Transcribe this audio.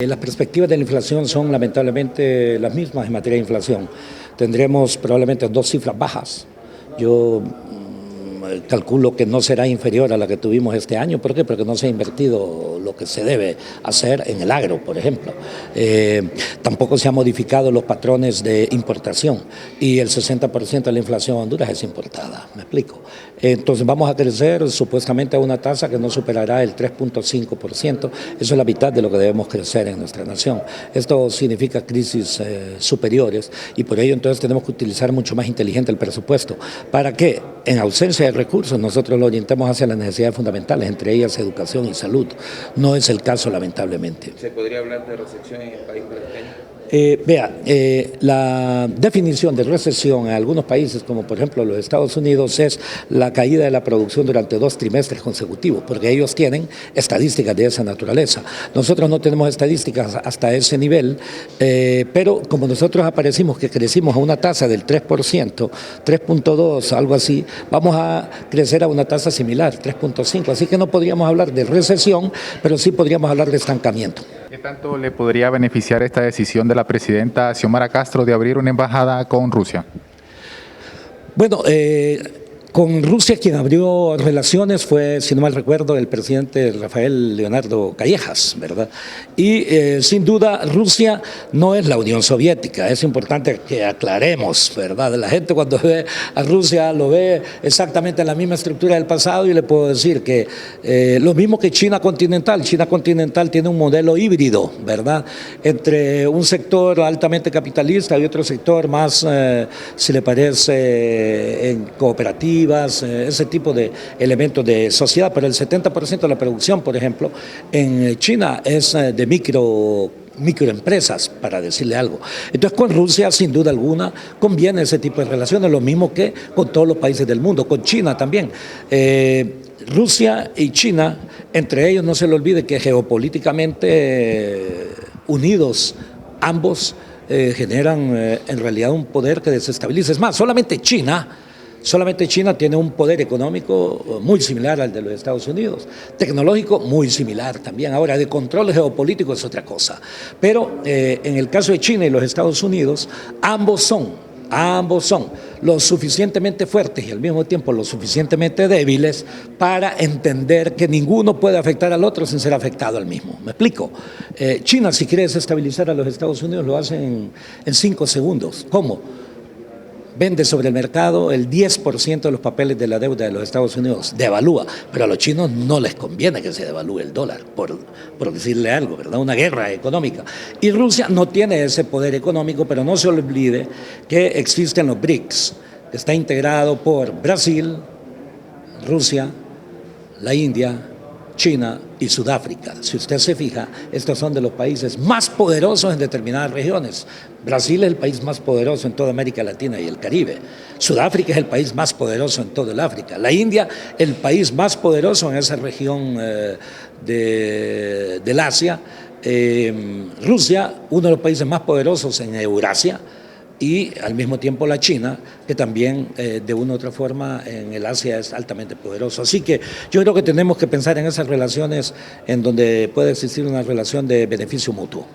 Las perspectivas de la inflación son lamentablemente las mismas en materia de inflación. Tendremos probablemente dos cifras bajas. Yo calculo que no será inferior a la que tuvimos este año. ¿Por qué? Porque no se ha invertido lo que se debe hacer en el agro, por ejemplo. Tampoco se han modificado los patrones de importación y el 60% de la inflación en Honduras es importada, ¿me explico? Entonces vamos a crecer supuestamente a una tasa que no superará el 3.5%, eso es la mitad de lo que debemos crecer en nuestra nación. Esto significa crisis superiores y por ello entonces tenemos que utilizar mucho más inteligente el presupuesto para que en ausencia de recursos nosotros lo orientemos hacia las necesidades fundamentales, entre ellas educación y salud. No es el caso, lamentablemente. ¿Se podría hablar de recesión en el país brasileño? La definición de recesión en algunos países, como por ejemplo los Estados Unidos, es la caída de la producción durante 2 trimestres consecutivos, porque ellos tienen estadísticas de esa naturaleza. Nosotros no tenemos estadísticas hasta ese nivel, pero como nosotros aparecimos que crecimos a una tasa del 3%, 3.2, algo así, vamos a crecer a una tasa similar, 3.5, así que no podríamos hablar de recesión, pero sí podríamos hablar de estancamiento. ¿Qué tanto le podría beneficiar esta decisión de la presidenta Xiomara Castro de abrir una embajada con Rusia? Bueno, con Rusia quien abrió relaciones fue, si no mal recuerdo, el presidente Rafael Leonardo Callejas, ¿verdad? Y sin duda Rusia no es la Unión Soviética, es importante que aclaremos, ¿verdad? La gente cuando ve a Rusia lo ve exactamente en la misma estructura del pasado y le puedo decir que lo mismo que China continental tiene un modelo híbrido, ¿verdad? Entre un sector altamente capitalista y otro sector más, si le parece, en cooperativa, ese tipo de elementos de sociedad, pero el 70% de la producción, por ejemplo, en China es de microempresas, para decirle algo. Entonces con Rusia, sin duda alguna, conviene ese tipo de relaciones, lo mismo que con todos los países del mundo, con China también. Rusia y China, entre ellos no se le olvide que geopolíticamente unidos ambos generan en realidad un poder que desestabiliza. Es más, solamente China tiene un poder económico muy similar al de los Estados Unidos, tecnológico muy similar también. Ahora, de control geopolítico es otra cosa. Pero en el caso de China y los Estados Unidos, ambos son lo suficientemente fuertes y al mismo tiempo lo suficientemente débiles para entender que ninguno puede afectar al otro sin ser afectado al mismo. ¿Me explico? China, si quiere desestabilizar a los Estados Unidos, lo hace en 5 segundos. ¿Cómo? Vende sobre el mercado el 10% de los papeles de la deuda de los Estados Unidos, devalúa, pero a los chinos no les conviene que se devalúe el dólar, por decirle algo, ¿verdad? Una guerra económica. Y Rusia no tiene ese poder económico, pero no se olvide que existen los BRICS, que está integrado por Brasil, Rusia, la India, China y Sudáfrica. Si usted se fija, estos son de los países más poderosos en determinadas regiones. Brasil es el país más poderoso en toda América Latina y el Caribe. Sudáfrica es el país más poderoso en todo el África. La India, el país más poderoso en esa región del Asia. Rusia, uno de los países más poderosos en Eurasia. Y al mismo tiempo la China, que también de una u otra forma en el Asia es altamente poderoso. Así que yo creo que tenemos que pensar en esas relaciones en donde puede existir una relación de beneficio mutuo.